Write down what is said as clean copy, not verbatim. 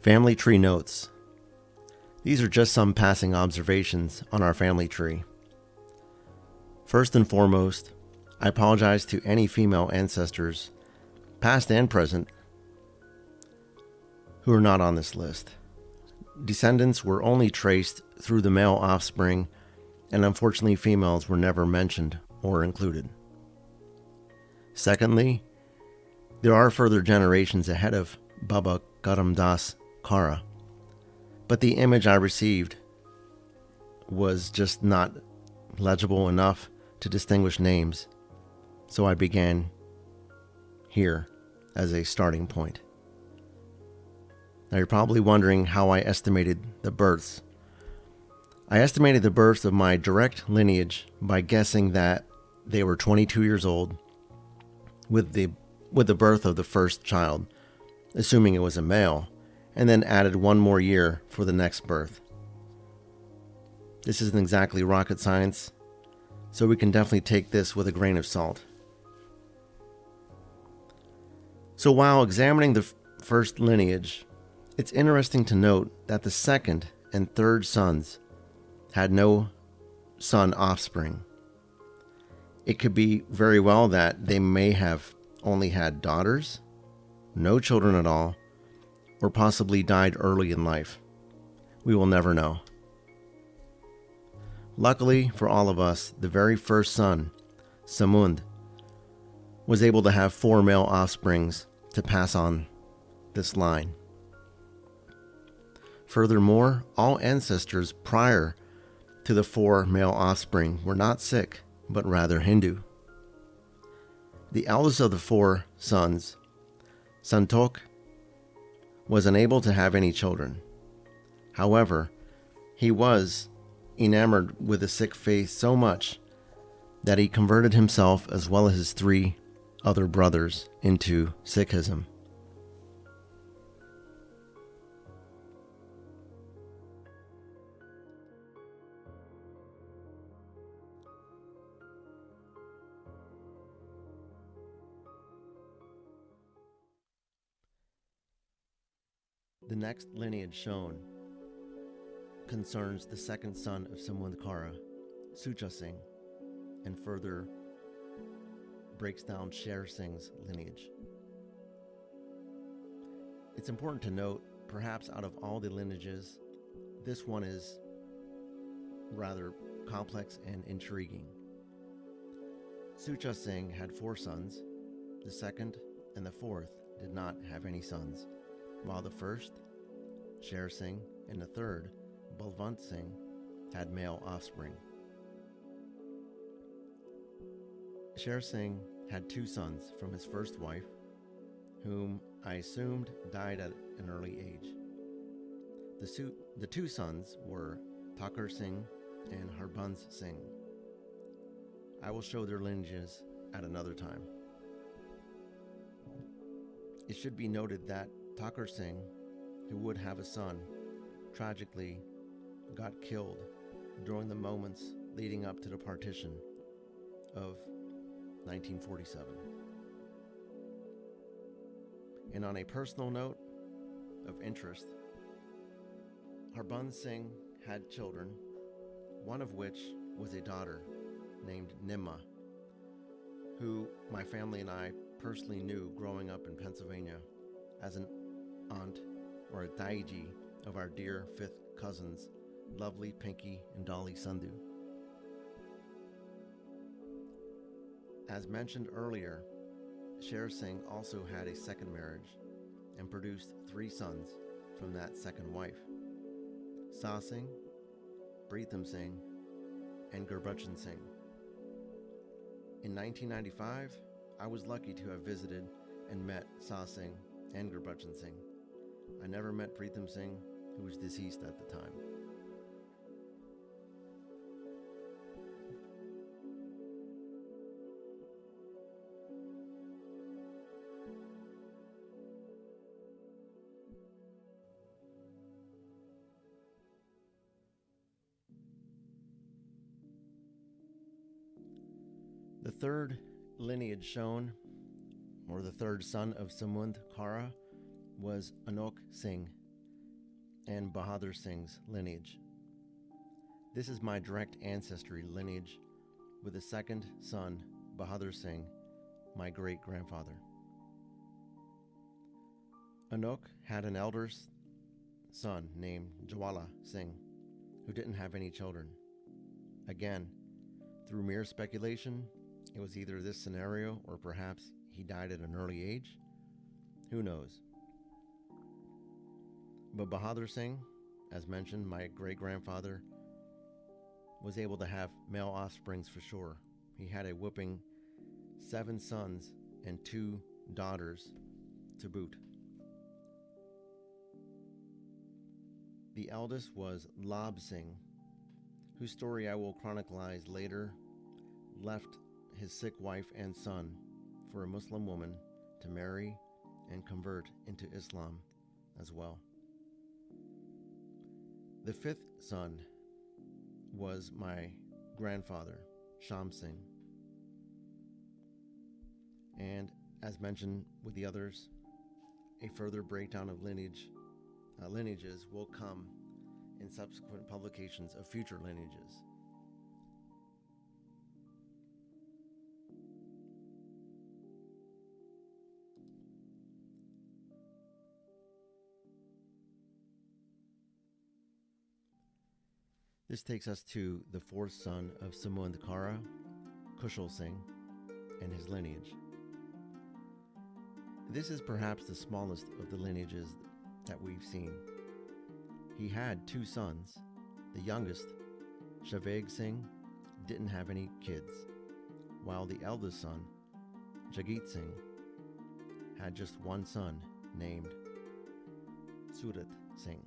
Family tree notes. These are just some passing observations on our family tree. First and foremost, I apologize to any female ancestors, past and present, who are not on this list. Descendants were only traced through the male offspring, and unfortunately females were never mentioned or included. Secondly, there are further generations ahead of Baba Karam Das Khara, but the image I received was just not legible enough to distinguish names, so I began here as a starting point. Now you're probably wondering how I estimated the births. I estimated the births of my direct lineage by guessing that they were 22 years old with the birth of the first child, assuming it was a male, and then added one more year for the next birth. This isn't exactly rocket science, so we can definitely take this with a grain of salt. So while examining the first lineage, it's interesting to note that the second and third sons had no son offspring. It could be very well that they may have only had daughters, no children at all, or possibly died early in life. We will never know. Luckily for all of us, the very first son, Samund, was able to have 4 male offsprings to pass on this line. Furthermore, all ancestors prior to the 4 male offspring were not Sikh, but rather Hindu. The eldest of the 4 sons, Santok, was unable to have any children. However, he was enamored with the Sikh faith so much that he converted himself as well as his 3 other brothers into Sikhism. The next lineage shown concerns the second son of Samund Khara, Sucha Singh, and further breaks down Sher Singh's lineage. It's important to note, perhaps out of all the lineages, this one is rather complex and intriguing. Sucha Singh had 4 sons. The second and the 4th did not have any sons, while the first, Sher Singh, and the third, Balwant Singh, had male offspring. Sher Singh had 2 sons from his first wife, whom I assumed died at an early age. The 2 sons were Thakar Singh and Harbans Singh. I will show their lineages at another time. It should be noted that Thakar Singh, who would have a son, tragically got killed during the moments leading up to the partition of 1947. And on a personal note of interest, Harbans Singh had children, one of which was a daughter named Nimma, who my family and I personally knew growing up in Pennsylvania as an aunt or a daiji of our dear 5th cousins, lovely Pinky and Dolly Sandhu. As mentioned earlier, Sher Singh also had a second marriage and produced 3 sons from that second wife, Sa Singh, Pritham Singh, and Gurbachan Singh. In 1995, I was lucky to have visited and met Sa Singh and Gurbachan Singh. I never met Pritham Singh, who was deceased at the time. The third lineage shown, or the third son of Samund Khara, was Anok Singh, and Bahadur Singh's lineage. This is my direct ancestry lineage with the second son, Bahadur Singh, my great-grandfather. Anok had an elder son named Jawala Singh, who didn't have any children. Again, through mere speculation, it was either this scenario or perhaps he died at an early age. Who knows? But Bahadur Singh, as mentioned, my great-grandfather, was able to have male offsprings for sure. He had a whopping 7 sons and 2 daughters to boot. The eldest was Lab Singh, whose story I will chronicleize later, left his sick wife and son for a Muslim woman to marry and convert into Islam as well. The 5th son was my grandfather, Sham Singh. And as mentioned with the others, a further breakdown of lineages will come in subsequent publications of future lineages. This takes us to the 4th son of Samund Khara, Kushal Singh, and his lineage. This is perhaps the smallest of the lineages that we've seen. He had 2 sons. The youngest, Shaveg Singh, didn't have any kids, while the eldest son, Jagit Singh, had just 1 son named Surat Singh.